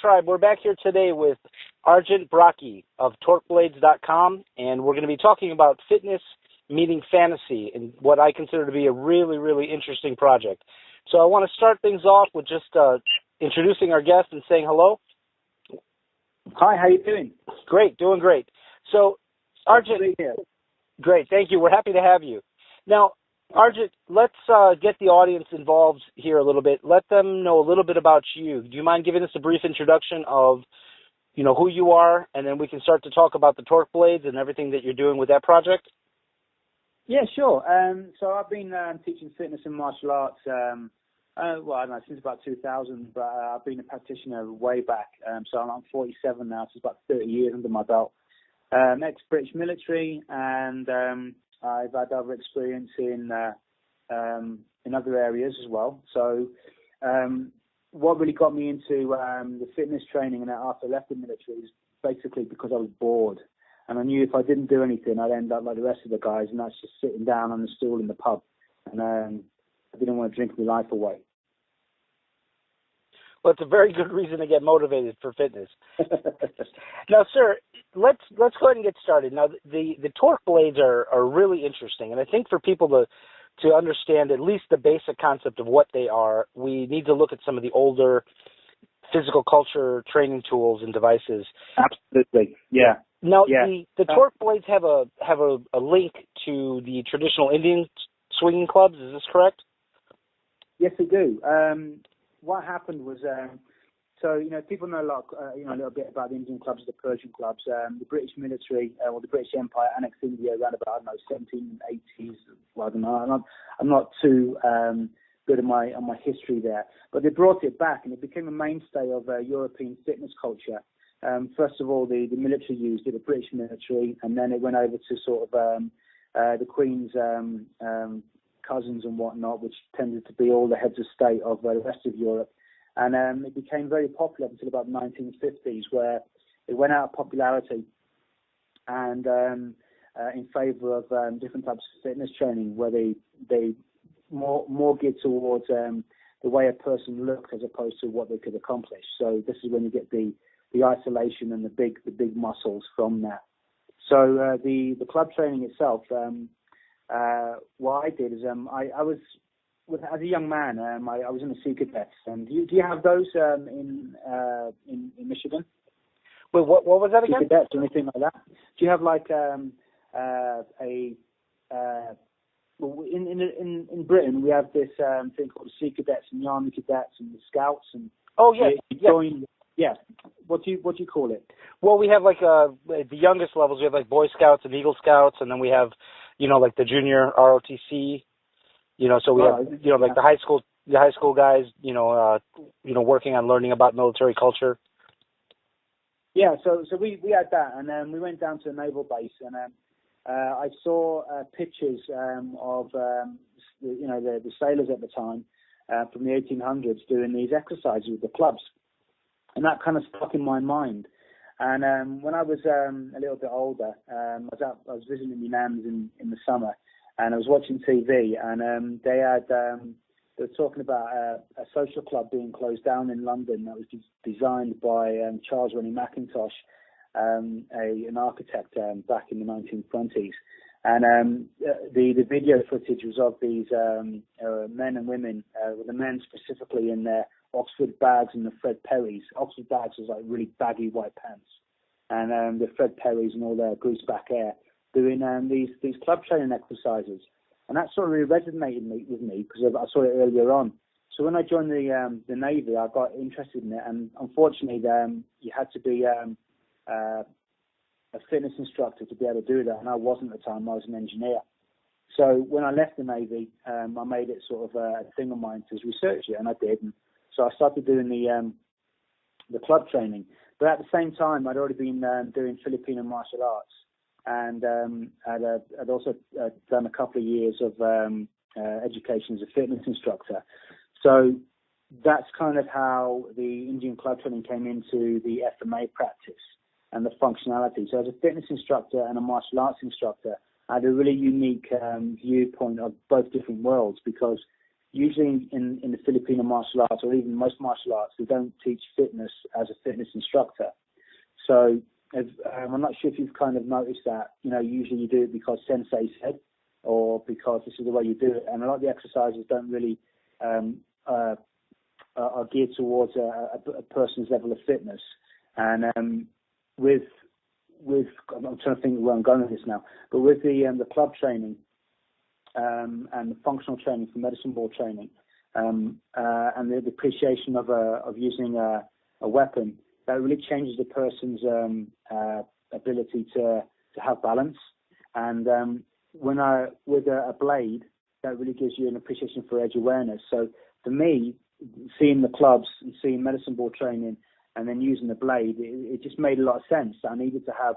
Tribe. We're back here today with Argent Bracci of TorqueBlades.com, and we're going to be talking about fitness meeting fantasy and what I consider to be a really, really interesting project. So I want to start things off with just introducing our guest and saying hello. Hi, how you doing? Great, doing great. So, Argent, great, thank you. We're happy to have you. Now, Argent, let's get the audience involved here a little bit. Let them know a little bit about you. Do you mind giving us a brief introduction of, who you are, and then we can start to talk about the Torque Blades and everything that you're doing with that project? Yeah, sure. So I've been teaching fitness and martial arts, I don't know, since about 2000, but I've been a practitioner way back. So I'm 47 now, so it's about 30 years under my belt. Ex-British military, and I've had other experience in other areas as well. So what really got me into the fitness training and after I left the military is basically because I was bored. And I knew if I didn't do anything, I'd end up like the rest of the guys, and that's just sitting down on the stool in the pub. And I didn't want to drink my life away. Well, it's a very good reason to get motivated for fitness. Now, sir, let's go ahead and get started. Now, the Torque Blades are really interesting, and I think for people to understand at least the basic concept of what they are, we need to look at some of the older physical culture training tools and devices. Absolutely, yeah. Now, the Torque Blades have a link to the traditional Indian swinging clubs. Is this correct? Yes, they do. What happened was, people know a little bit about the Indian clubs, the Persian clubs. The British military or the British Empire annexed India around about 1780s. Well, I don't know. I'm not too good on my history there, but they brought it back, and it became a mainstay of European fitness culture. First of all, the military used it, the British military, and then it went over to sort of the Queen's cousins and whatnot, which tended to be all the heads of state of the rest of Europe. And it became very popular until about the 1950s, where it went out of popularity and in favour of different types of fitness training, where they more geared towards the way a person looked as opposed to what they could accomplish. So this is when you get the isolation and the big muscles from that. So the club training itself, what I did is I was as a young man, I was in the Sea Cadets. Do you have those in Michigan? Wait, what was that again? Sea Cadets or anything like that? Do you have like in Britain we have this thing called the Sea Cadets and the Army Cadets and the Scouts and Yeah. What do you call it? Well, we have like the youngest levels. We have like Boy Scouts and Eagle Scouts, and then we have like the junior ROTC. So we have like the high school guys. Working on learning about military culture. Yeah. So we had that, and then we went down to a naval base, and I saw pictures of the sailors at the time from the 1800s doing these exercises with the clubs. And that kind of stuck in my mind. And when I was a little bit older, I was visiting my nans in the summer, and I was watching TV, and they were talking about a social club being closed down in London that was designed by Charles Rennie Mackintosh, an architect back in the 1920s. And the video footage was of these men and women, with the men specifically in their Oxford bags and the Fred Perrys. Oxford bags was like really baggy white pants, and the Fred Perrys and all their greaseback hair doing these club training exercises. And that sort of really resonated with me because I saw it earlier on. So when I joined the Navy, I got interested in it, and unfortunately, you had to be a fitness instructor to be able to do that, and I wasn't at the time. I was an engineer. So when I left the Navy, I made it sort of a thing of mine to research it, and I did. And so I started doing the club training. But at the same time, I'd already been doing Filipino martial arts, and I'd also done a couple of years of education as a fitness instructor. So that's kind of how the Indian club training came into the FMA practice and the functionality. So as a fitness instructor and a martial arts instructor, I had a really unique viewpoint of both different worlds, because usually in the Filipino martial arts, or even most martial arts, they don't teach fitness as a fitness instructor. So I'm not sure if you've kind of noticed that, usually you do it because sensei said, or because this is the way you do it. And a lot of the exercises don't really are geared towards a person's level of fitness. And I'm trying to think where I'm going with this now, but with the club training and the functional training for medicine ball training, and the appreciation of using a weapon, that really changes the person's ability to have balance. And with a blade, that really gives you an appreciation for edge awareness. So for me, seeing the clubs and seeing medicine ball training and then using the blade, it just made a lot of sense. I needed to have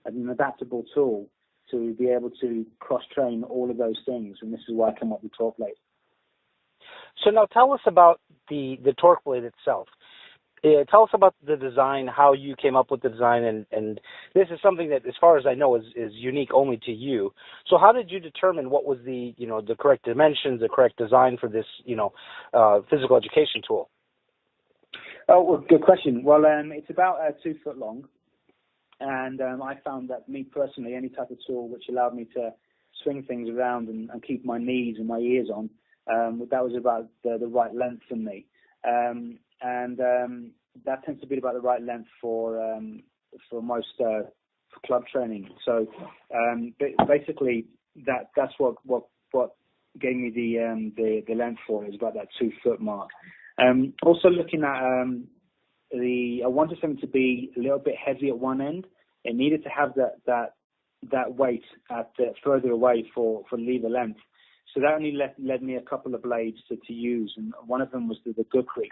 an adaptable tool to be able to cross-train all of those things, and this is why I came up with torque blade. So now tell us about the torque blade itself. Tell us about the design, how you came up with the design, and this is something that, as far as I know, is unique only to you. So how did you determine what was the correct dimensions, the correct design for this physical education tool? Oh, well, good question. Well, it's about 2 foot long, and I found that, me personally, any type of tool which allowed me to swing things around and keep my knees and my ears on, that was about the right length for me. And that tends to be about the right length for most for club training. So basically, that's what gave me the length for it, is about that 2 foot mark. Also looking at I wanted something to be a little bit heavy at one end. It needed to have that weight at further away for lever length. So that only led me a couple of blades to use, and one of them was the Gukri.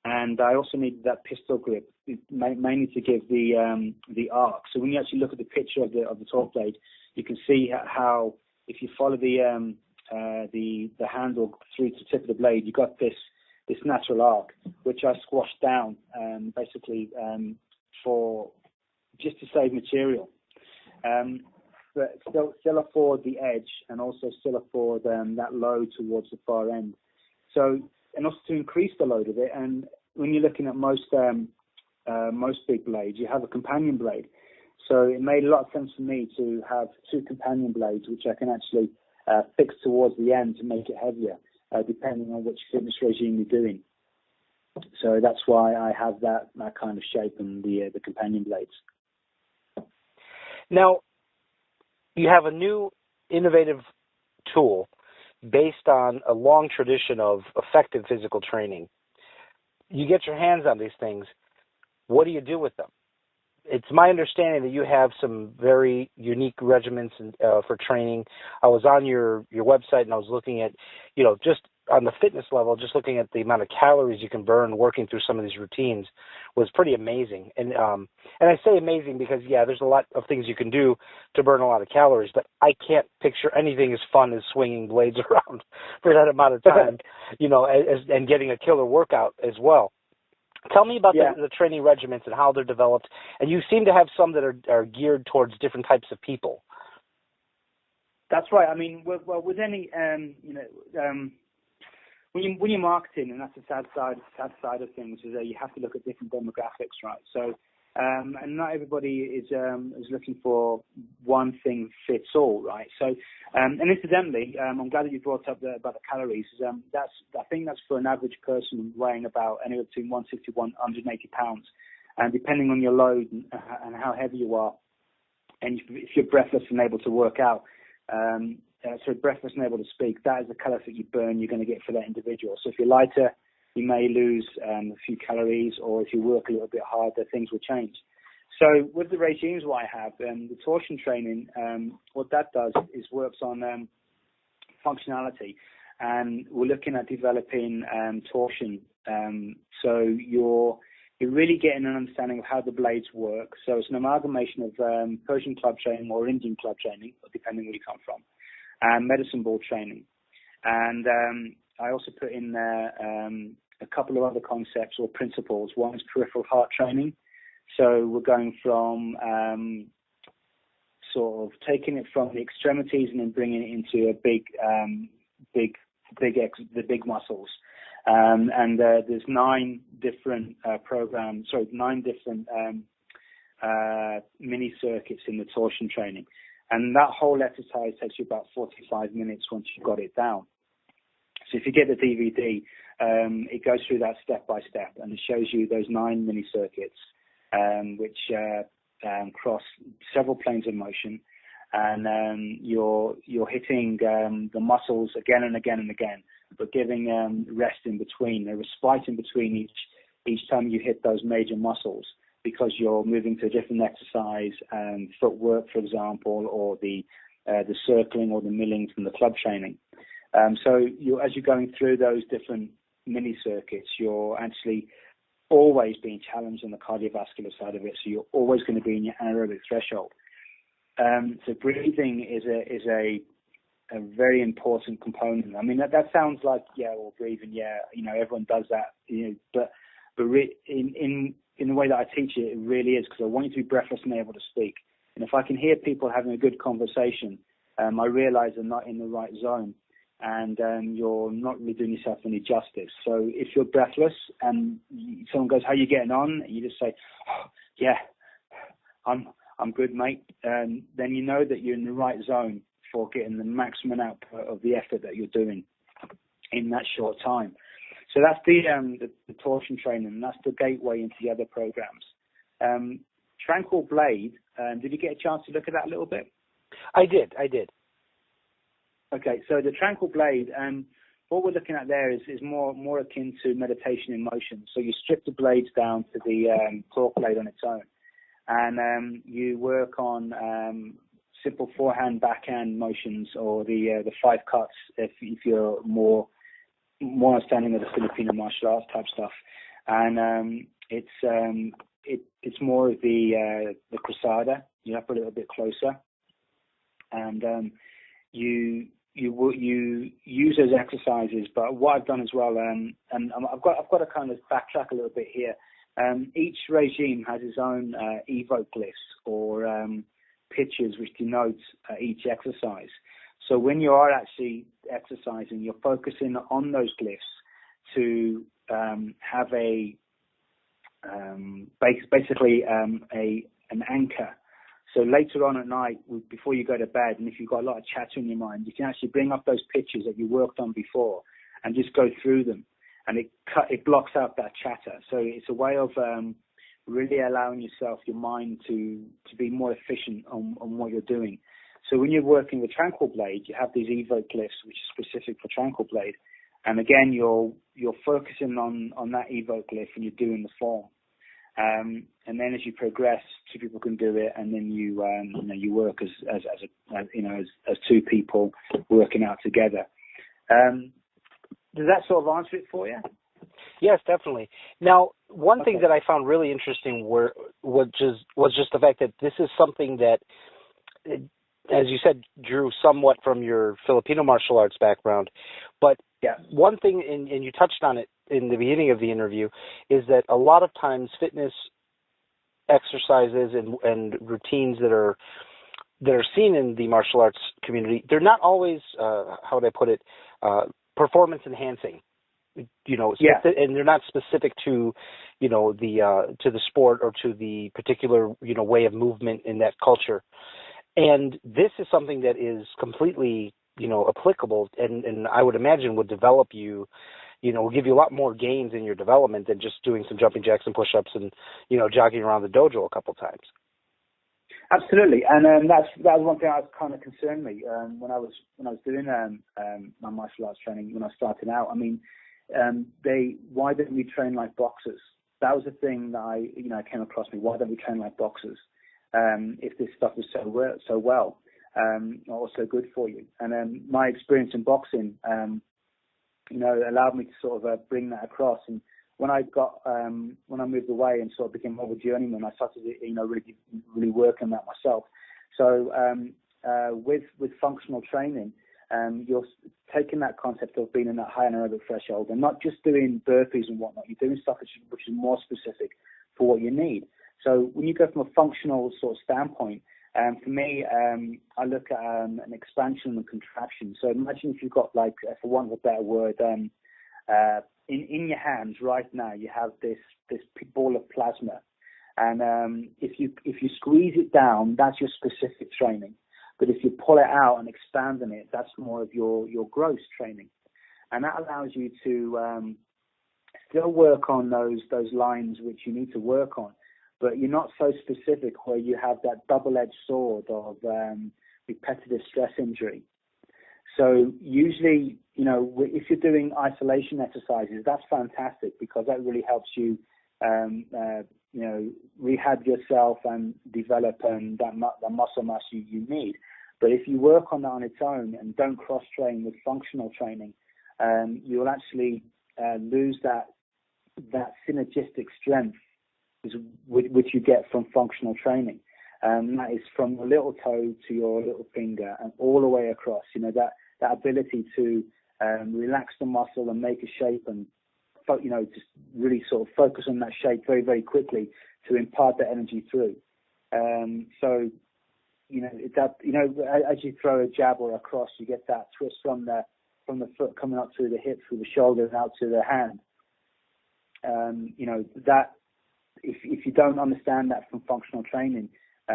And I also needed that pistol grip, mainly to give the arc. So when you actually look at the picture of the torque blade, you can see how, if you follow the handle through to the tip of the blade, you got this natural arc, which I squashed down basically for just to save material, but still afford the edge, and also still afford that load towards the far end. So, and also to increase the load of it. And when you're looking at most big blades, you have a companion blade. So it made a lot of sense for me to have 2 companion blades, which I can actually fix towards the end to make it heavier, depending on which fitness regime you're doing. So that's why I have that kind of shape and the companion blades. Now, you have a new innovative tool based on a long tradition of effective physical training. You get your hands on these things. What do you do with them? It's my understanding that you have some very unique regimens for training. I was on your website and I was looking at, just on the fitness level, just looking at the amount of calories you can burn working through some of these routines was pretty amazing. And I say amazing because, there's a lot of things you can do to burn a lot of calories, but I can't picture anything as fun as swinging blades around for that amount of time, and getting a killer workout as well. Tell me about the training regimens and how they're developed. And you seem to have some that are geared towards different types of people. That's right. I mean, with any, when you're marketing, and that's the sad side of things, is that you have to look at different demographics, right? So, and not everybody is looking for one thing fits all, right? So, and incidentally, I'm glad that you brought up about the calories. I think that's for an average person weighing about anywhere between 160 to 180 pounds, and depending on your load and how heavy you are, and if you're breathless and able to work out. So breathless and able to speak, that is the calories that you burn you're going to get for that individual. So if you're lighter, you may lose a few calories, or if you work a little bit harder, things will change. So with the regimes what I have, the torsion training, what that does is works on functionality, and we're looking at developing torsion. So you're really getting an understanding of how the blades work. So it's an amalgamation of Persian club training or Indian club training, depending where you come from, and medicine ball training. And I also put in there a couple of other concepts or principles. One is peripheral heart training. So we're going from sort of taking it from the extremities and then bringing it into a big the big muscles. And there's 9 different mini circuits in the torsion training. And that whole exercise takes you about 45 minutes once you've got it down. So if you get the DVD, it goes through that step by step, and it shows you those 9 mini circuits, which cross several planes of motion, and you're hitting the muscles again and again and again, but giving rest in between, a respite in between each time you hit those major muscles, because you're moving to a different exercise, footwork, for example, or the circling or the milling from the club training. So as you're going through those different mini circuits, you're actually always being challenged on the cardiovascular side of it. So you're always going to be in your anaerobic threshold. So breathing is a very important component. I mean, that sounds like, breathing, everyone does that, but in the way that I teach it, it really is, because I want you to be breathless and able to speak. And if I can hear people having a good conversation, I realize they're not in the right zone, and you're not really doing yourself any justice. So if you're breathless and someone goes, "How you getting on?" and you just say, "Oh, yeah, I'm good, mate," then you know that you're in the right zone for getting the maximum output of the effort that you're doing in that short time. So that's the torsion training, and that's the gateway into the other programs. Tranquil Blade, did you get a chance to look at that a little bit? I did. Okay, so the Tranquil Blade, what we're looking at there is more akin to meditation in motion. So you strip the blades down to the torque blade on its own, and you work on simple forehand, backhand motions, or the 5 cuts if you're more understanding of the Filipino martial arts type stuff, and it's more of the cruzada. You have to put it a bit closer, and you use those exercises. But what I've done as well, and I've got to kind of backtrack a little bit here. Each regime has its own evoke glyphs or pictures which denote each exercise. So when you are actually exercising, you're focusing on those glyphs to have basically an anchor. So later on at night, before you go to bed, and if you've got a lot of chatter in your mind, you can actually bring up those pictures that you worked on before and just go through them, and it blocks out that chatter. So it's a way of really allowing your mind to be more efficient on what you're doing. So when you're working with Tranquil Blade, you have these evoke glyphs, which is specific for Tranquil Blade. And again, you're focusing on that evoke glyph, and you're doing the form. And then as you progress, 2 people can do it, and then you work as 2 people working out together. Does that sort of answer it for you? Yes, definitely. Now, one thing that I found really interesting was just the fact that this is something that, as you said, drew somewhat from your Filipino martial arts background. But one thing, and you touched on it in the beginning of the interview, is that a lot of times fitness exercises and routines that are seen in the martial arts community, they're not always, how would I put it, performance enhancing. And they're not specific to, to the sport or to the particular, way of movement in that culture. And this is something that is completely, applicable, and I would imagine would develop you, will give you a lot more gains in your development than just doing some jumping jacks and push-ups and, jogging around the dojo a couple times. Absolutely, and that was one thing that kind of concerned me when I was doing my martial arts training when I started out. I mean, why didn't we train like boxers? That was the thing that came across me. Why don't we train like boxers? If this stuff is so well or so good for you. And my experience in boxing, allowed me to sort of bring that across. And when I moved away and sort of became more of a journeyman, I started really working that myself. So with functional training, you're taking that concept of being in that high anaerobic threshold and not just doing burpees and whatnot. You're doing stuff which is more specific for what you need. So when you go from a functional sort of standpoint, For me, I look at an expansion and contraction. So imagine if you've got, like, for want of a better word, in your hands right now, you have this ball of plasma, and if you squeeze it down, that's your specific training. But if you pull it out and expand on it, that's more of your gross training, and that allows you to still work on those lines which you need to work on, but you're not so specific where you have that double-edged sword of repetitive stress injury. So usually, if you're doing isolation exercises, that's fantastic because that really helps you, rehab yourself and develop that muscle mass you need. But if you work on that on its own and don't cross-train with functional training, you'll actually lose that synergistic strength which you get from functional training. That is from your little toe to your little finger and all the way across. That ability to relax the muscle and make a shape and just really sort of focus on that shape very, very quickly to impart that energy through. So as you throw a jab or a cross, you get that twist from the foot coming up through the hip, through the shoulder, and out to the hand. That if you don't understand that from functional training,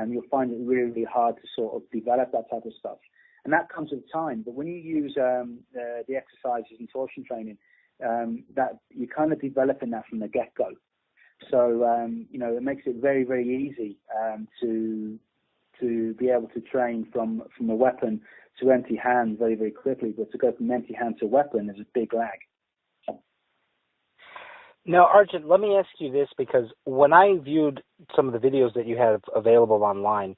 you'll find it really, really hard to sort of develop that type of stuff. And that comes with time. But when you use the exercises and torsion training, that you're kind of developing that from the get-go. So, it makes it very, very easy to be able to train from a weapon to empty hand very, very quickly. But to go from empty hand to weapon is a big lag. Now, Argent, let me ask you this, because when I viewed some of the videos that you had available online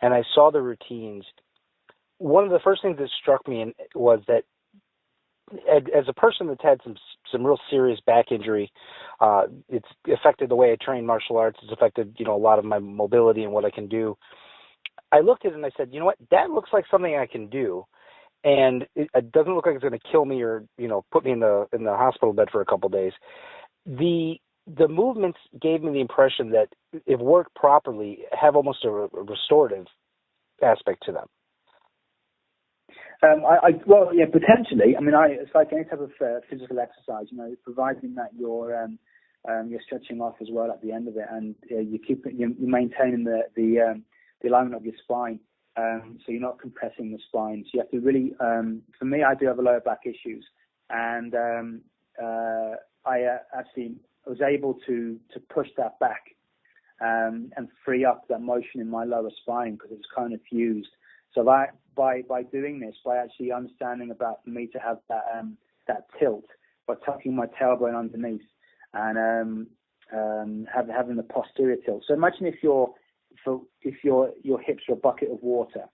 and I saw the routines, one of the first things that struck me was that as a person that's had some real serious back injury, it's affected the way I train martial arts. It's affected, a lot of my mobility and what I can do. I looked at it and I said, you know what, that looks like something I can do. And it doesn't look like it's going to kill me or, put me in the hospital bed for a couple of days. The movements gave me the impression that if worked properly, have almost a restorative aspect to them. Well, yeah, potentially. I mean, it's like any type of physical exercise, providing that you're stretching off as well at the end of it, and you're maintaining the alignment of your spine, so you're not compressing the spine. So you have to really. For me, I do have a lower back issues, and I actually was able to push that back and free up that motion in my lower spine because it was kind of fused. So by doing this, by actually understanding about, for me to have that tilt, by tucking my tailbone underneath and having the posterior tilt. So imagine if your hips are a bucket of water,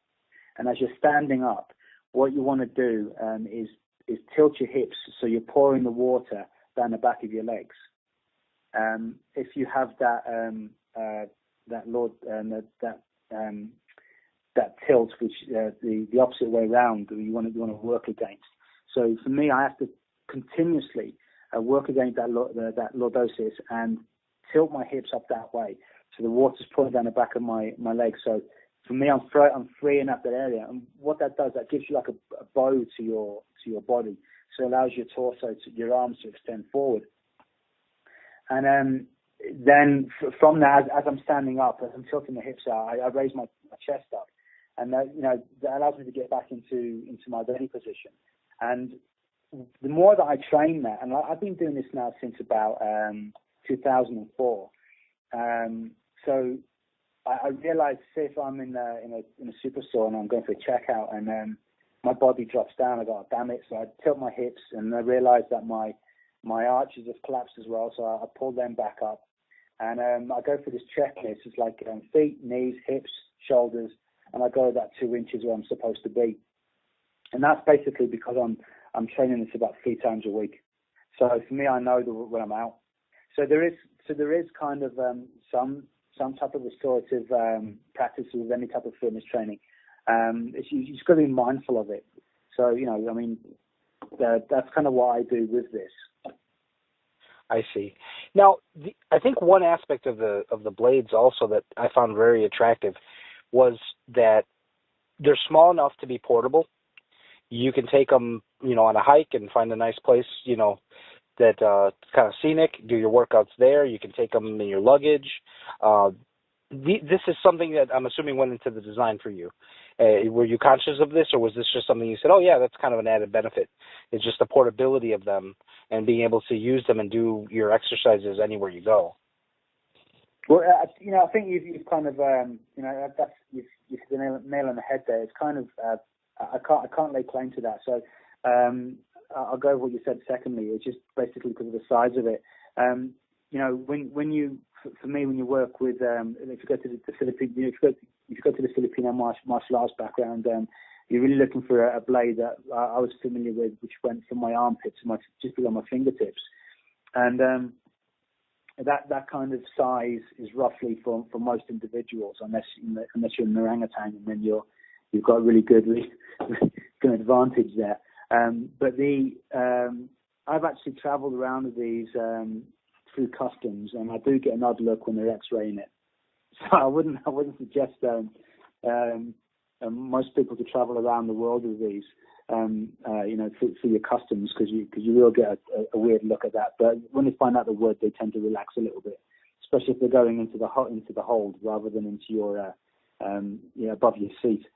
and as you're standing up, what you want to do is tilt your hips so you're pouring the water down the back of your legs. If you have that tilt, which the opposite way around, you want to work against. So for me, I have to continuously work against that lordosis and tilt my hips up that way, so the water's pouring down the back of my legs. So for me, I'm freeing up that area, and what that does, that gives you like a bow to your body, so it allows your torso, your arms to extend forward. And then from that, as I'm standing up, as I'm tilting the hips out, I raise my chest up, and that allows me to get back into my belly position. And the more that I train that, and I've been doing this now since about 2004. So I realized, say if I'm in a superstore and I'm going for a checkout, and my body drops down, I go, oh, damn it! So I tilt my hips, and I realized that my arches have collapsed as well, so I pull them back up. And I go for this checklist. It's like feet, knees, hips, shoulders, and I go about 2 inches where I'm supposed to be. And that's basically because I'm training this about 3 times a week. So for me, I know when I'm out. So there is kind of some type of restorative practice with any type of fitness training. You just got to be mindful of it. So that's kind of what I do with this. I see. Now, I think one aspect of the blades also that I found very attractive was that they're small enough to be portable. You can take them, on a hike and find a nice place, that kind of scenic, do your workouts there. You can take them in your luggage. This is something that I'm assuming went into the design for you. Were you conscious of this, or was this just something you said, oh, yeah, that's kind of an added benefit? It's just the portability of them and being able to use them and do your exercises anywhere you go. Well, I think you've kind of, that's you've hit the nail on the head there. It's kind of, I can't lay claim to that. So I'll go with what you said. Secondly, it's just basically because of the size of it. When you, for me, when you work with, if you go to the Philippines, if you go to the Filipino martial arts background, you're really looking for a blade that I was familiar with, which went from my armpits to just below my fingertips, and that kind of size is roughly for most individuals, unless you're an orangutan, and then you've got a really good advantage there. But I've actually travelled around with these through customs, and I do get an odd look when they're X-raying it. So I wouldn't suggest most people to travel around the world with these, through your customs, because you will get a weird look at that. But when they find out the word, they tend to relax a little bit, especially if they're going into the hold rather than into your above your seat.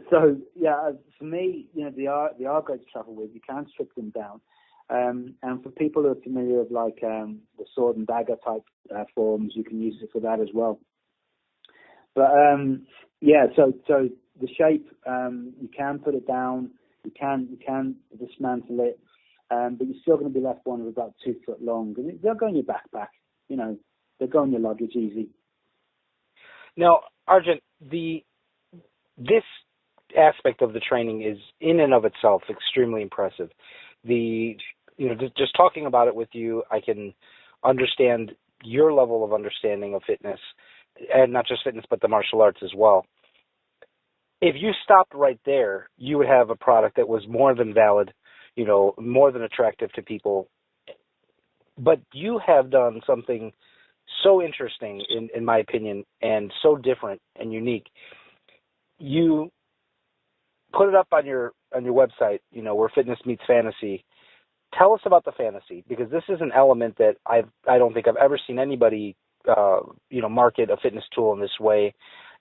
So yeah, for me, they are great to travel with. You can strip them down, and for people who are familiar with the sword and dagger type forms, you can use it for that as well. But so the shape, you can put it down, you can dismantle it, but you're still going to be left one of about 2 foot long, and they'll go in your backpack. They'll go in your luggage easy. Now, Argent, this aspect of the training is in and of itself extremely impressive. Just talking about it with you, I can understand your level of understanding of fitness, and not just fitness, but the martial arts as well. If you stopped right there, you would have a product that was more than valid, more than attractive to people. But you have done something so interesting, in my opinion, and so different and unique. You put it up on your website, where fitness meets fantasy. Tell us about the fantasy, because this is an element that I don't think I've ever seen anybody market a fitness tool in this way,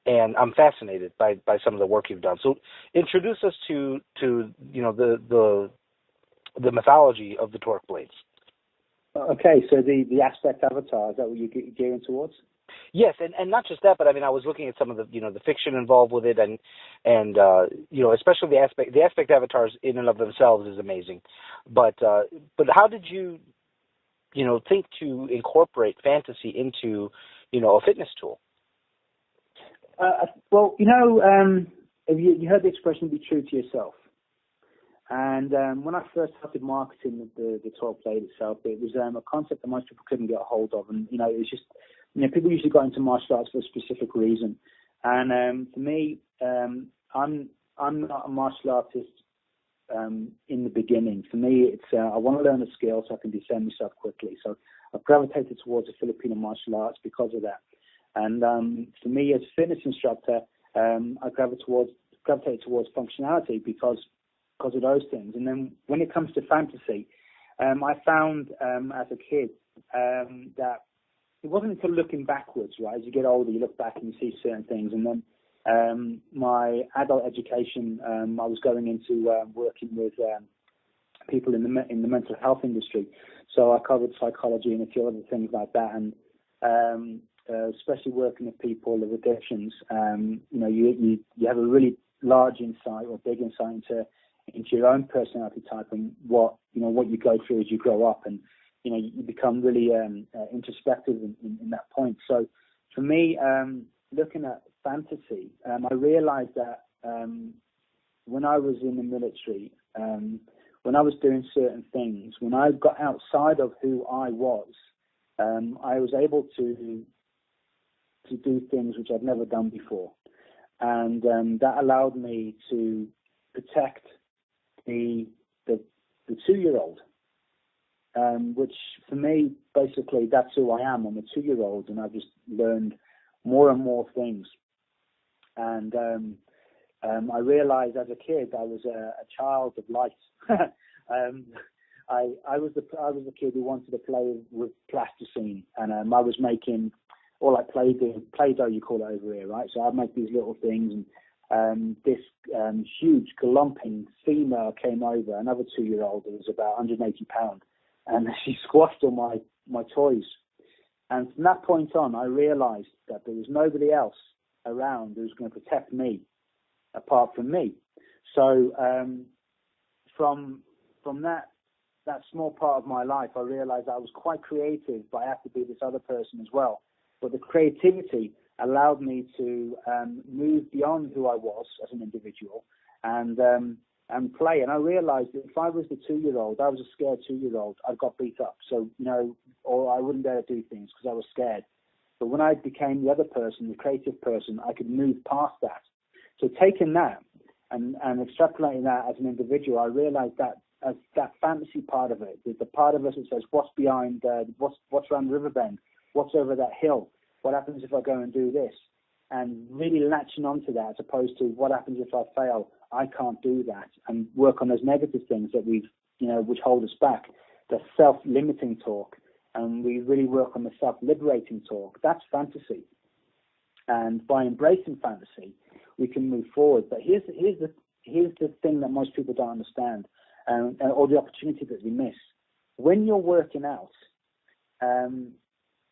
and I'm fascinated by some of the work you've done. So introduce us to the mythology of the torque blades. Okay, so the aspect avatar, is that what you're gearing towards? Yes, and not just that, but I was looking at some of the the fiction involved with it, and especially the aspect avatars in and of themselves is amazing. But how did you think to incorporate fantasy into a fitness tool? Well, you heard the expression "be true to yourself." And when I first started marketing the torque blade itself, it was a concept that most people couldn't get a hold of, and it was just people usually got into martial arts for a specific reason. And for me, I'm not a martial artist in the beginning. For me, it's I want to learn a skill so I can defend myself quickly. So I've gravitated towards the Filipino martial arts because of that. And for me, as a fitness instructor, I gravitated towards functionality because of those things. And then when it comes to fantasy, I found as a kid that it wasn't until looking backwards, right? As you get older, you look back and you see certain things. And then my adult education, I was going into working with people in the mental health industry. So I covered psychology and a few other things like that. And especially working with people with addictions, you have a really large insight or big insight into your own personality type and what you go through as you grow up, and you become really introspective in that point. So for me, looking at fantasy, I realized that when I was in the military, when I was doing certain things, when I got outside of who I was able to do things which I'd never done before, and that allowed me to protect the 2-year-old, which for me, basically, that's who I am. I'm a 2-year-old, and I've just learned more and more things And I realized as a kid I was a child of light. I was the kid who wanted to play with plasticine, and I was making, or like Play-Doh you call it over here, right? So I'd make these little things, and this huge glumping female came over, another 2-year-old who was about 180 pounds, and she squashed all my toys. And from that point on, I realized that there was nobody else around who was going to protect me apart from me. So from that small part of my life, I realized I was quite creative, but I have to be this other person as well. But the creativity allowed me to move beyond who I was as an individual and play. And I realized that if I was the 2-year-old, I was a scared 2-year-old, I got beat up. So, or I wouldn't dare do things because I was scared. But when I became the other person, the creative person, I could move past that. So taking that and extrapolating that as an individual, I realized that as that fantasy part of it, the part of us that says, what's behind, what's around the river bend, what's over that hill, what happens if I go and do this, and really latching onto that as opposed to what happens if I fail, I can't do that, and work on those negative things that which hold us back, the self-limiting talk, and we really work on the self-liberating talk. That's fantasy. And by embracing fantasy, we can move forward. But here's the thing that most people don't understand, or the opportunity that we miss. When you're working out,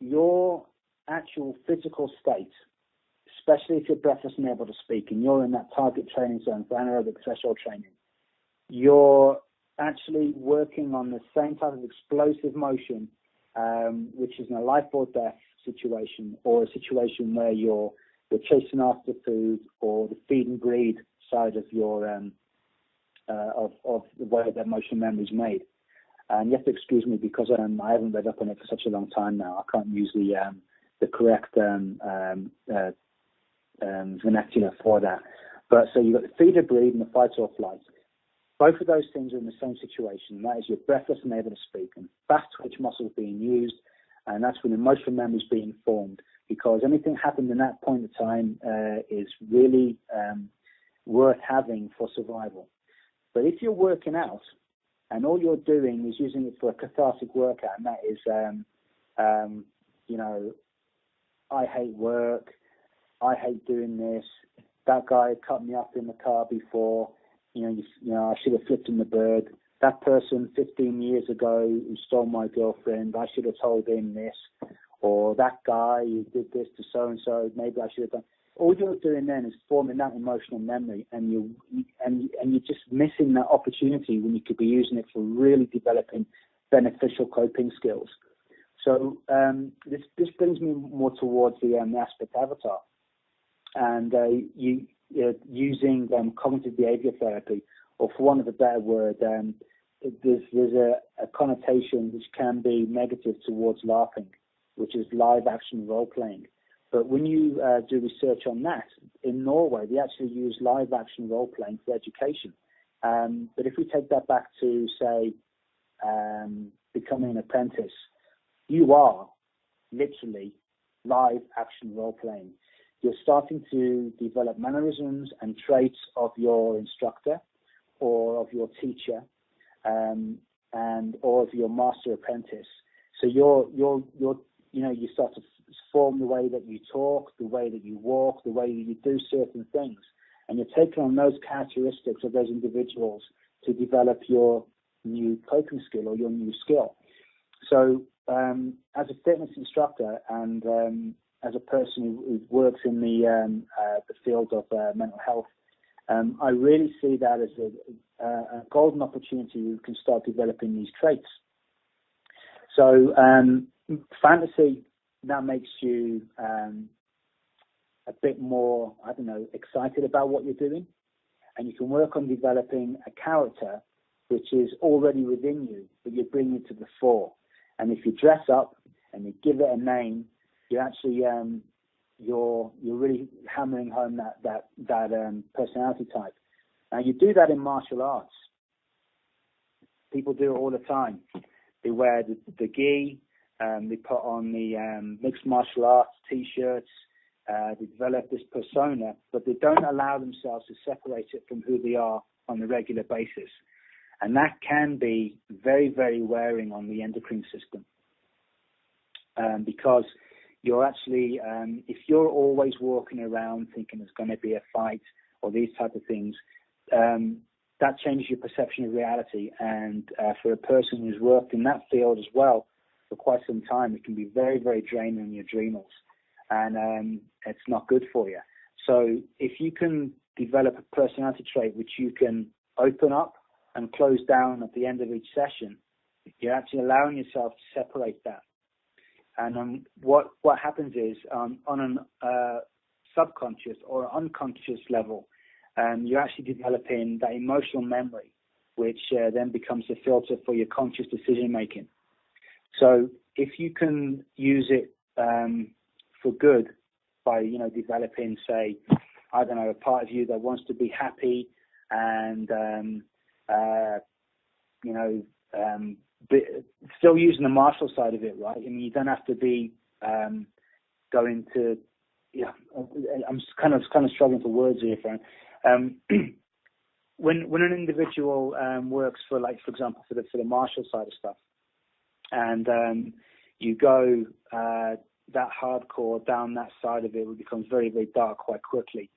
your actual physical state, especially if you're breathless and able to speak, and you're in that target training zone for anaerobic threshold training, you're actually working on the same type of explosive motion, which is in a life or death situation, or a situation where you're chasing after food, or the feed and breed side of your of the way that motion memory is made. And you have to excuse me because I haven't read up on it for such a long time now. I can't use the correct vernacular for that. But so you've got the feed or breed and the fight or flight. Both of those things are in the same situation, and that is you're breathless and able to speak, and fast twitch muscles being used, and that's when emotional memory is being formed, because anything happened in that point of time is really worth having for survival. But if you're working out and all you're doing is using it for a cathartic workout, and that is, I hate work, I hate doing this, that guy cut me up in the car before, I should have flipped him the bird. That person 15 years ago who stole my girlfriend, I should have told him this. Or that guy who did this to so-and-so, maybe I should have done. All you're doing then is forming that emotional memory, and you're just missing that opportunity when you could be using it for really developing beneficial coping skills. So this brings me more towards the aspect avatar, and using cognitive behavior therapy, or for want of a better word, there's a connotation which can be negative towards LARPing, which is live action role playing. But when you do research on that, in Norway, they actually use live action role playing for education. But if we take that back to, say, becoming an apprentice, you are literally live action role playing. You're starting to develop mannerisms and traits of your instructor or of your teacher, and or of your master apprentice. So you start to form the way that you talk, the way that you walk, the way that you do certain things, and you're taking on those characteristics of those individuals to develop your new coping skill or your new skill. So as a fitness instructor and as a person who works in the field of mental health, I really see that as a golden opportunity where you can start developing these traits. So fantasy now makes you a bit more, excited about what you're doing, and you can work on developing a character which is already within you, but you bring it to the fore. And if you dress up and you give it a name, you actually you're really hammering home that personality type. Now you do that in martial arts. People do it all the time. They wear the gi, they put on the mixed martial arts t-shirts, they develop this persona, but they don't allow themselves to separate it from who they are on a regular basis. And that can be very, very wearing on the endocrine system. Because you're actually, if you're always walking around thinking there's going to be a fight or these type of things, that changes your perception of reality. And for a person who's worked in that field as well for quite some time, it can be very, very draining on your adrenals. And it's not good for you. So if you can develop a personality trait which you can open up and close down at the end of each session, you're actually allowing yourself to separate that. And what happens is on an subconscious or unconscious level, you're actually developing that emotional memory, which then becomes a filter for your conscious decision making. So if you can use it for good by, developing, say, I don't know, a part of you that wants to be happy and, still using the martial side of it, right? I mean, you don't have to be going to, I'm kind of struggling for words here, Fran. When an individual works for example, for the martial side of stuff, and you go that hardcore down that side of it, it becomes very, very dark quite quickly.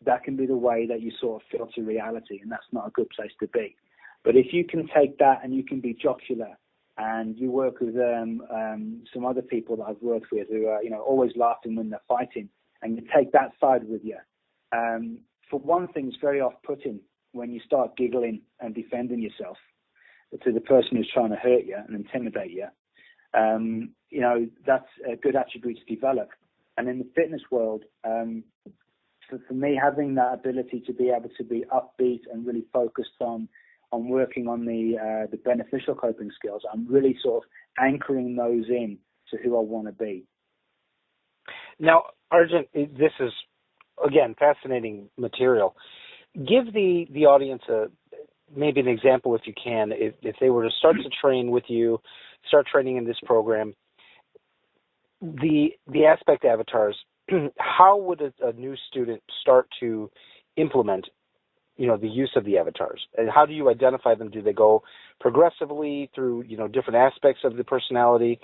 That can be the way that you sort of filter reality, and that's not a good place to be. But if you can take that and you can be jocular, and you work with some other people that I've worked with who are, always laughing when they're fighting, and you take that side with you. For one thing, it's very off-putting when you start giggling and defending yourself to the person who's trying to hurt you and intimidate you. That's a good attribute to develop. And in the fitness world, for me, having that ability to be able to be upbeat and really focused on working on the beneficial coping skills, I'm really sort of anchoring those in to who I want to be. Now, Argent, this is, again, fascinating material. Give the audience maybe an example, if you can, if they were to start to train with you, start training in this program, the aspect avatars, how would a new student start to implement the use of the avatars? And how do you identify them? Do they go progressively through, different aspects of the personality?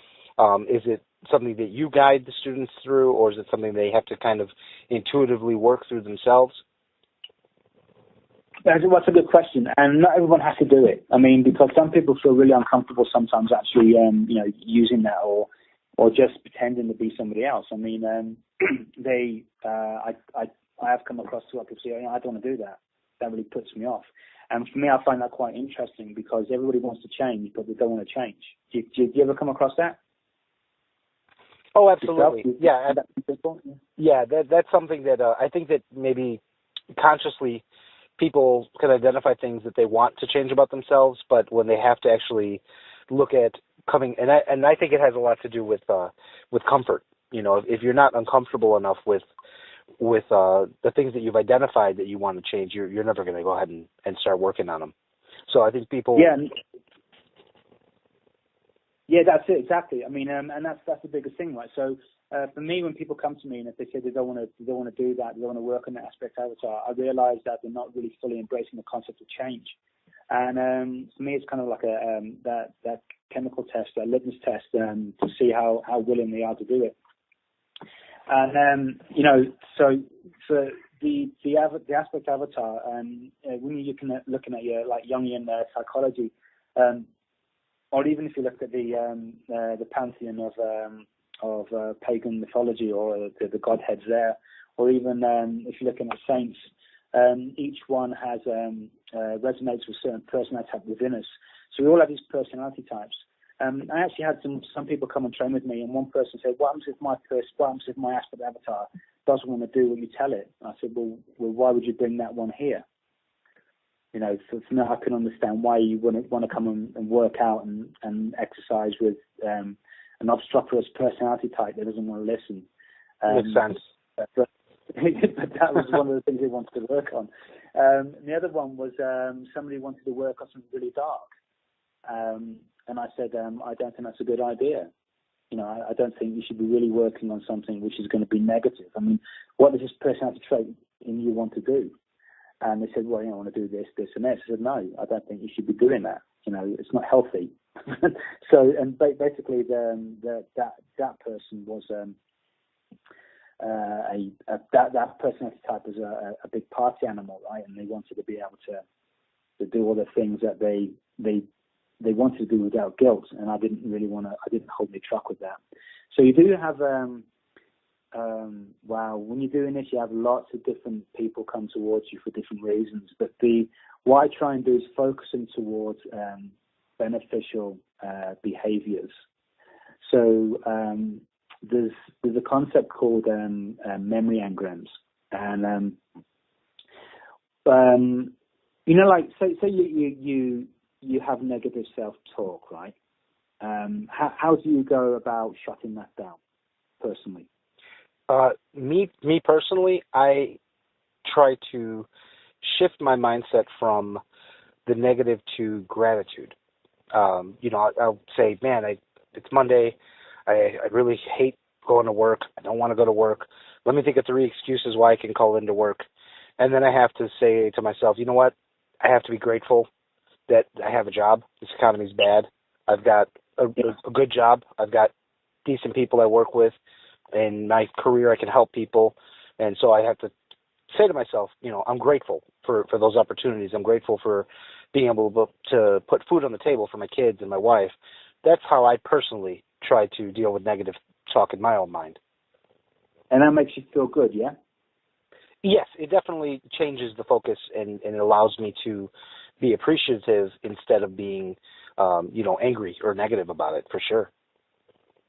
Is it something that you guide the students through, or is it something they have to kind of intuitively work through themselves? That's a good question, and not everyone has to do it. I mean, because some people feel really uncomfortable sometimes actually, using that or just pretending to be somebody else. I mean, I have come across a lot of people say, I don't want to do that. That really puts me off. And for me, I find that quite interesting because everybody wants to change, but they don't want to change. Do you ever come across that? Oh, absolutely. Yeah. Yeah, that's something that I think that maybe consciously people can identify things that they want to change about themselves, but when they have to actually look at coming, and I think it has a lot to do with comfort. If you're not uncomfortable enough with the things that you've identified that you want to change, you're never going to go ahead and start working on them. So I think people. Yeah, that's it exactly. I mean, and that's the biggest thing, right? So for me, when people come to me and if they say they don't want to do that, they don't want to work on that aspect avatar, I realise that they're not really fully embracing the concept of change. And for me, it's kind of like that chemical test, that litmus test, to see how willing they are to do it. And so for the aspect avatar, when you're looking at your like Jungian psychology, or even if you look at the pantheon of pagan mythology or the godheads there, or even if you're looking at saints, each one has resonates with certain personality type within us. So we all have these personality types. I actually had some people come and train with me, and one person said, "What happens if my aspect avatar doesn't want to do what you tell it?" I said, "Well, why would you bring that one here?" For me, I can understand why you wouldn't want to come and work out and exercise with an obstreperous personality type that doesn't want to listen. Makes sense. But that was one of the things he wanted to work on. The other one was somebody wanted to work on something really dark. And I said, I don't think that's a good idea. I don't think you should be really working on something which is going to be negative. I mean, what does this personality trait in you want to do? And they said, well, I want to do this, this, and this. I said, no, I don't think you should be doing that. It's not healthy. So, and basically, that person was that personality type was a big party animal, right? And they wanted to be able to do all the things that they wanted to do without guilt. And I didn't hold my truck with that. So you do have when you're doing this, you have lots of different people come towards you for different reasons. But what I try and do is focusing towards beneficial behaviors. So there's a concept called memory engrams, and like say you have negative self-talk, right? How do you go about shutting that down personally? Me personally, I try to shift my mindset from the negative to gratitude. I'll say, man, it's Monday. I really hate going to work. I don't want to go to work. Let me think of 3 excuses why I can call into work. And then I have to say to myself, you know what? I have to be grateful that I have a job. This economy's bad. I've got a good job. I've got decent people I work with. In my career, I can help people. And so I have to say to myself, I'm grateful for those opportunities. I'm grateful for being able to put food on the table for my kids and my wife. That's how I personally try to deal with negative talk in my own mind. And that makes you feel good, yeah? Yes, it definitely changes the focus and it allows me to be appreciative instead of being, angry or negative about it, for sure.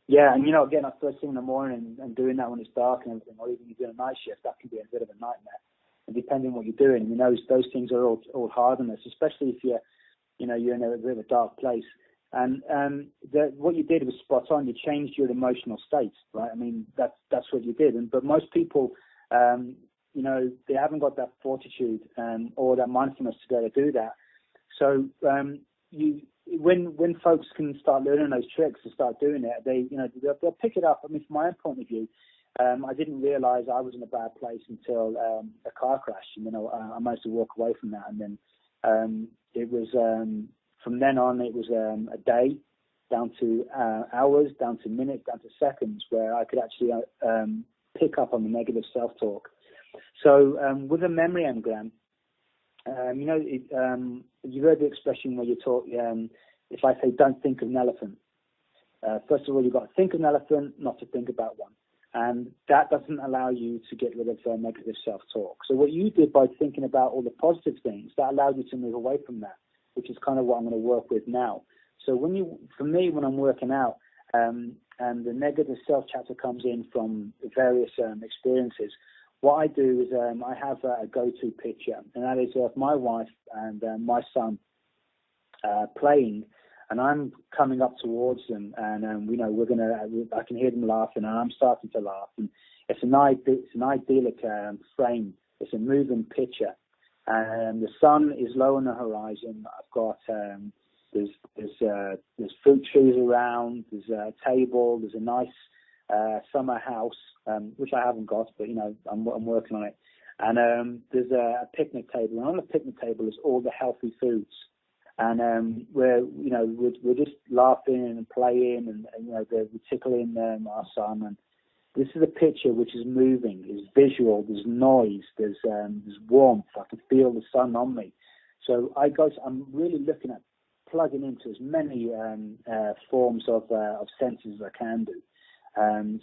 Yeah, and getting up first thing in the morning and doing that when it's dark and everything, or even you're doing a night shift, that can be a bit of a nightmare. And depending on what you're doing, those things are all hard on us, especially if you're in a bit of a dark place. And what you did was spot on. You changed your emotional state, right? I mean, that's what you did. But most people, they haven't got that fortitude or that mindfulness to be able to do that. So when folks can start learning those tricks and start doing it, they'll pick it up. I mean, from my own point of view, I didn't realize I was in a bad place until a car crash, and then I managed to walk away from that. And then it was from then on, it was a day down to hours, down to minutes, down to seconds, where I could actually pick up on the negative self-talk. So with a memory engram, you've heard the expression where you talk, if I say don't think of an elephant, first of all, you've got to think of an elephant, not to think about one. And that doesn't allow you to get rid of negative self-talk. So what you did by thinking about all the positive things, that allowed you to move away from that, which is kind of what I'm going to work with now. So for me, when I'm working out, and the negative self-chatter comes in from various experiences, what I do is I have a go-to picture, and that is of my wife and my son playing, and I'm coming up towards them, and I can hear them laughing, and I'm starting to laugh, and it's an idyllic frame. It's a moving picture, and the sun is low on the horizon. I've got there's fruit trees around. There's a table. There's a nice summer house, which I haven't got, but I'm working on it. And there's a picnic table, and on the picnic table is all the healthy foods. And we're just laughing and playing, and we're tickling our son. And this is a picture which is moving. There's visual. There's noise. There's warmth. I can feel the sun on me. So I'm really looking at plugging into as many forms of senses as I can do.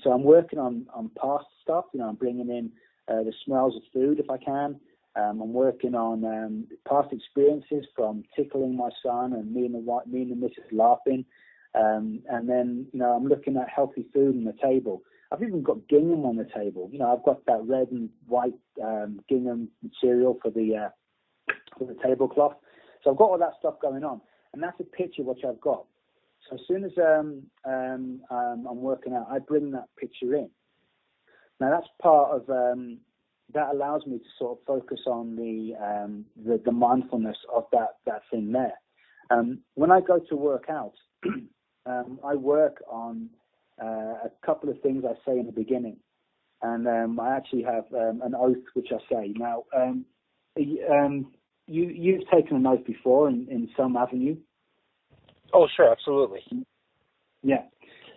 So I'm working on past stuff. I'm bringing in the smells of food if I can. I'm working on past experiences from tickling my son and me and the missus laughing. And then, I'm looking at healthy food on the table. I've even got gingham on the table. I've got that red and white gingham material for the tablecloth. So I've got all that stuff going on. And that's a picture which I've got. So as soon as I'm working out, I bring that picture in. Now that's part of that allows me to sort of focus on the mindfulness of that thing there. When I go to work out, I work on a couple of things I say in the beginning, and I actually have an oath which I say. Now, you've taken an oath before in some avenue. Oh, sure, absolutely. Yeah,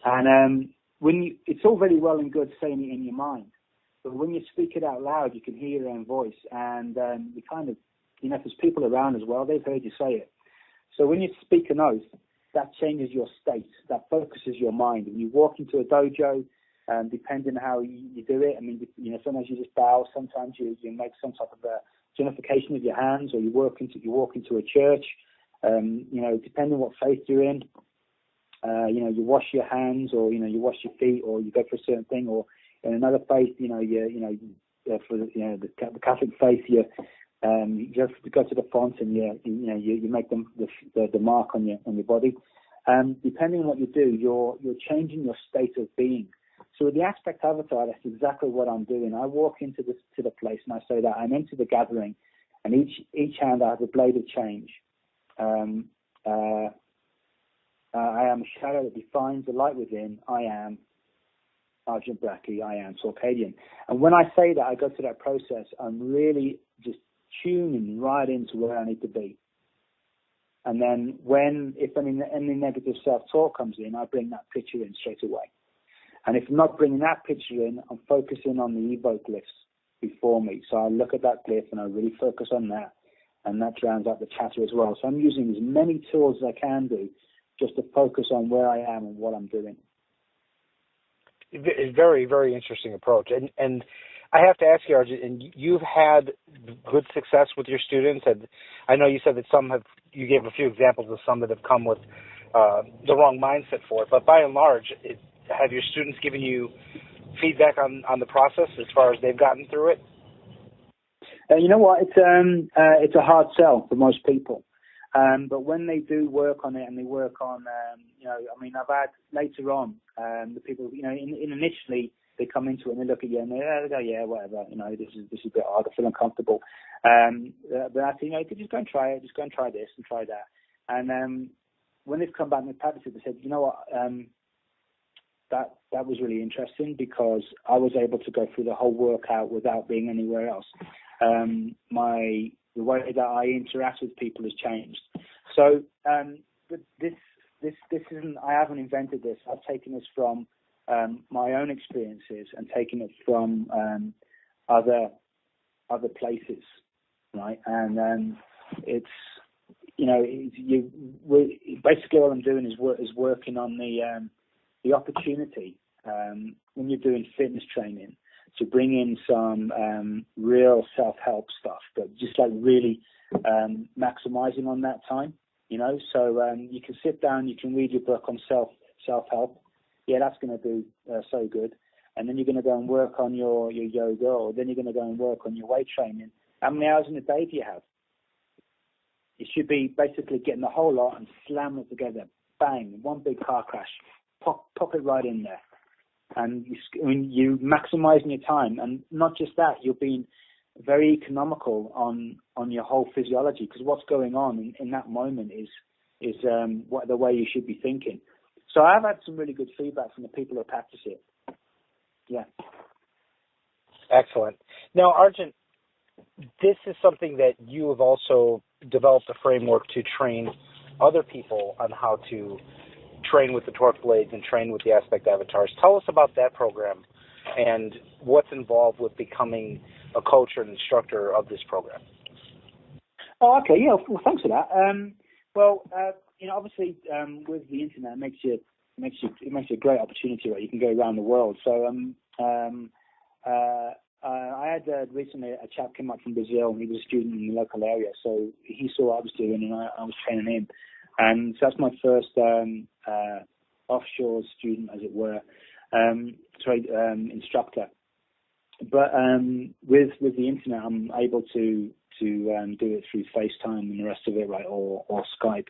and it's all very well and good saying it in your mind, but when you speak it out loud, you can hear your own voice, and you kind of, if there's people around as well, they've heard you say it. So when you speak an oath, that changes your state, that focuses your mind. When you walk into a dojo, depending on how you do it, I mean, sometimes you just bow, sometimes you make some type of a unification of your hands, or you walk into a church, depending on what faith you're in, you wash your hands, or you wash your feet, or you go for a certain thing, or in another faith, for the Catholic faith, you just go to the font and you make them the mark on your body. Depending on what you do, you're changing your state of being. So with the aspect avatar, that's exactly what I'm doing. I walk into the place and I say that I'm into the gathering, and each hand I have a blade of change. I am a shadow that defines the light within. I am Argent Bracci. I am Torcadian. And when I say that, I go through that process. I'm really just tuning right into where I need to be. And then if any negative self-talk comes in, I bring that picture in straight away. And if I'm not bringing that picture in, I'm focusing on the evoke glyphs before me. So I look at that glyph and I really focus on that, and that drowns out the chatter as well. So I'm using as many tools as I can do just to focus on where I am and what I'm doing. A very, very interesting approach. And I have to ask you, Argent, and you've had good success with your students. And I know you said that you gave a few examples of some that have come with the wrong mindset for it. But by and large, have your students given you feedback on the process as far as they've gotten through it? You know what? It's a hard sell for most people. But when they do work on it, and they work on, I've had later on, the people, initially they come into it and they look at you and they go, yeah, whatever, this is a bit hard, I feel uncomfortable. But I think, just go and try it, just go and try this and try that. And when they've come back and they've practiced it, they said, you know what, that was really interesting, because I was able to go through the whole workout without being anywhere else. The way that I interact with people has changed. So, but this isn't. I haven't invented this. I've taken this from my own experiences and taken it from other places, right? And it's basically all I'm doing is working on the opportunity when you're doing fitness training, to bring in some real self-help stuff, but just like really maximizing on that time, So you can sit down, you can read your book on self-help. Yeah, that's going to do so good. And then you're going to go and work on your yoga, or then you're going to go and work on your weight training. How many hours in a day do you have? You should be basically getting the whole lot and slamming it together. Bang, one big car crash. Pop it right in there. And you're maximizing your time, and not just that, you're being very economical on your whole physiology, because what's going on in that moment is the way you should be thinking. So I've had some really good feedback from the people who practice it. Yeah. Excellent. Now, Argent, this is something that you have also developed a framework to train other people on how to train with the torque blades and train with the aspect avatars. Tell us about that program and what's involved with becoming a coach or an instructor of this program. Oh, okay. Yeah. Well, thanks for that. Obviously, with the internet, it makes you a great opportunity, right? You can go around the world. So, I had recently a chap came up from Brazil, and he was a student in the local area. So he saw what I was doing, and I was training him. And so that's my first offshore student, as it were, instructor. But with the internet, I'm able to do it through FaceTime and the rest of it, right, or Skype.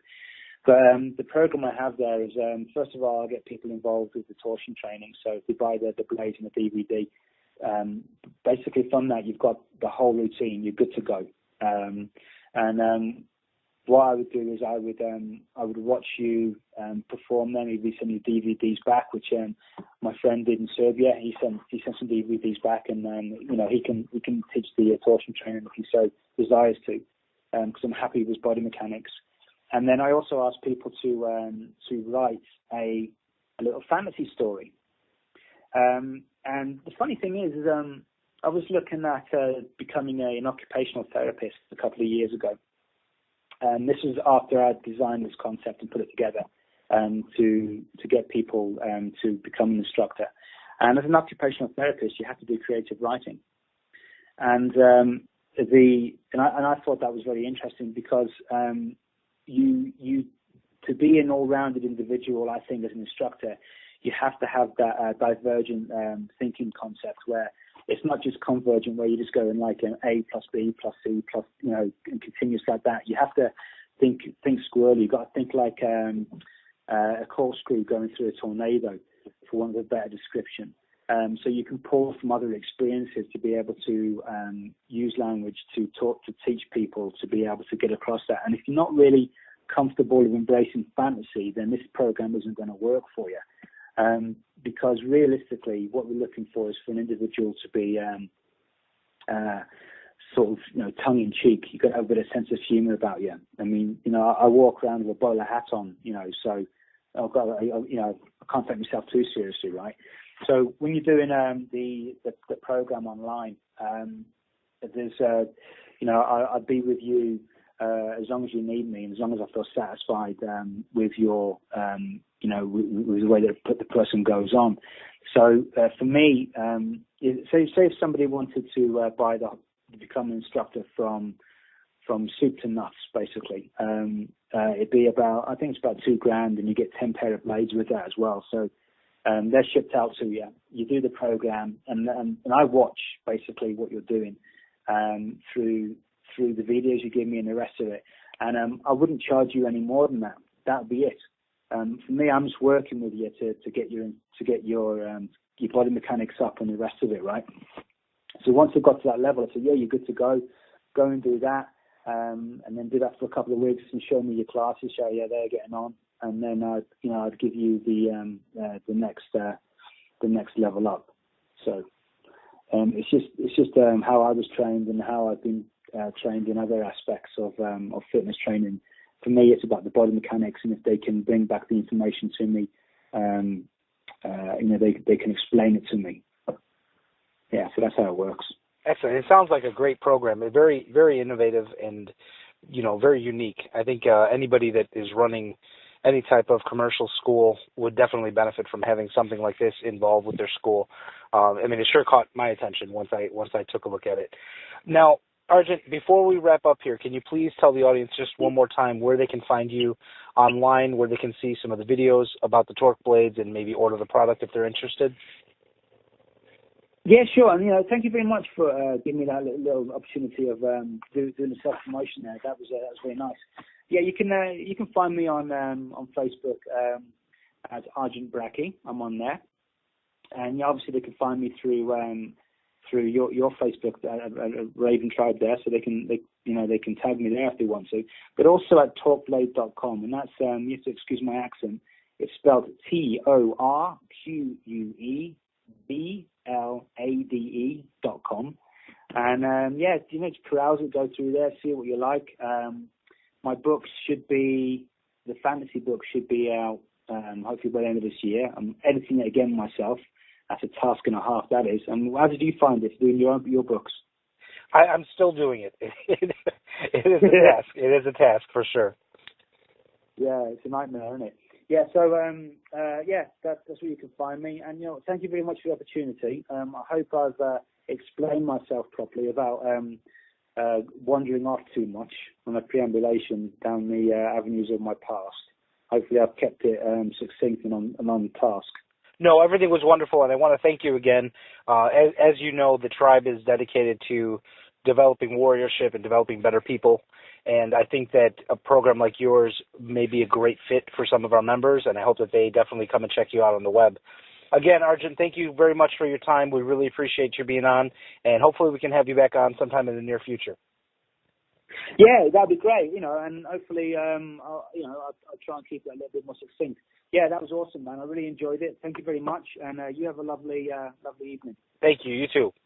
But the program I have there is, first of all, I get people involved with the torsion training. So if they buy the blades and the DVD, basically from that, you've got the whole routine. You're good to go. what I would do is I would watch you perform them. He'd be sending DVDs back, which my friend did in Serbia. He sent some DVDs back, and he can teach the torsion training if he so desires to, because I'm happy with his body mechanics. And then I also ask people to write a little fantasy story. And the funny thing is I was looking at becoming an occupational therapist a couple of years ago. And this was after I designed this concept and put it together to get people to become an instructor. And as an occupational therapist, you have to do creative writing. And I thought that was very interesting because you to be an all-rounded individual, I think, as an instructor, you have to have that divergent thinking concept where it's not just convergent where you just go in like an A plus B plus C plus, and continuous like that. You have to think squirrely. You've got to think like a corkscrew going through a tornado, for want of a better description. So you can pull from other experiences to be able to use language to teach people to be able to get across that. And if you're not really comfortable with embracing fantasy, then this program isn't going to work for you. Because realistically, what we're looking for is for an individual to be sort of, tongue-in-cheek. You've got to have a bit of sense of humour about you. I mean, I walk around with a bowler hat on, so I can't take myself too seriously, right? So when you're doing the program online, there's I'd be with you as long as you need me, and as long as I feel satisfied with your with the way that the person goes on. So for me, say if somebody wanted to become an instructor from soup to nuts, basically, it'd be I think it's about $2,000, and you get 10 pair of blades with that as well. So they're shipped out to you. You do the program, and I watch basically what you're doing through the videos you give me and the rest of it. And I wouldn't charge you any more than that. That would be it. For me, I'm just working with you to get your body mechanics up and the rest of it, right? So once I've got to that level, I say, yeah, you're good to go. Go and do that, and then do that for a couple of weeks and show me your classes, show you how they're getting on, and then I'd give you the next level up. So it's just how I was trained and how I've been trained in other aspects of fitness training. For me, it's about the body mechanics, and if they can bring back the information to me, they can explain it to me. Yeah, so that's how it works. Excellent. It sounds like a great program. It's very, very innovative and, very unique. I think anybody that is running any type of commercial school would definitely benefit from having something like this involved with their school. It sure caught my attention once I took a look at it. Now, Argent, before we wrap up here, can you please tell the audience just one more time where they can find you online, where they can see some of the videos about the torque blades and maybe order the product if they're interested? Yeah, sure. And thank you very much for giving me that little opportunity of doing the self-promotion there. That was very nice. Yeah, you can find me on Facebook as Argent Bracci. I'm on there, and obviously they can find me through your Facebook Raven Tribe there, so they can tag me there if they want to. But also at torqueblade.com, and that's you have to excuse my accent. It's spelled TORQUEBLADE.com, and just browse it, go through there, see what you like. My books the fantasy book should be out hopefully by the end of this year. I'm editing it again myself. That's a task and a half, that is. And how did you find it, doing your books? I'm still doing it. It is a task. It is a task for sure. Yeah, it's a nightmare, isn't it? Yeah, so that's where you can find me. And thank you very much for the opportunity. I hope I've explained myself properly without wandering off too much on a preambulation down the avenues of my past. Hopefully, I've kept it succinct and on task. No, everything was wonderful, and I want to thank you again. As you know, the tribe is dedicated to developing warriorship and developing better people, and I think that a program like yours may be a great fit for some of our members, and I hope that they definitely come and check you out on the web. Again, Argent, thank you very much for your time. We really appreciate you being on, and hopefully we can have you back on sometime in the near future. Yeah, that'd be great. And hopefully, I'll try and keep it a little bit more succinct. Yeah, that was awesome, man. I really enjoyed it. Thank you very much, and you have a lovely evening. Thank you. You too.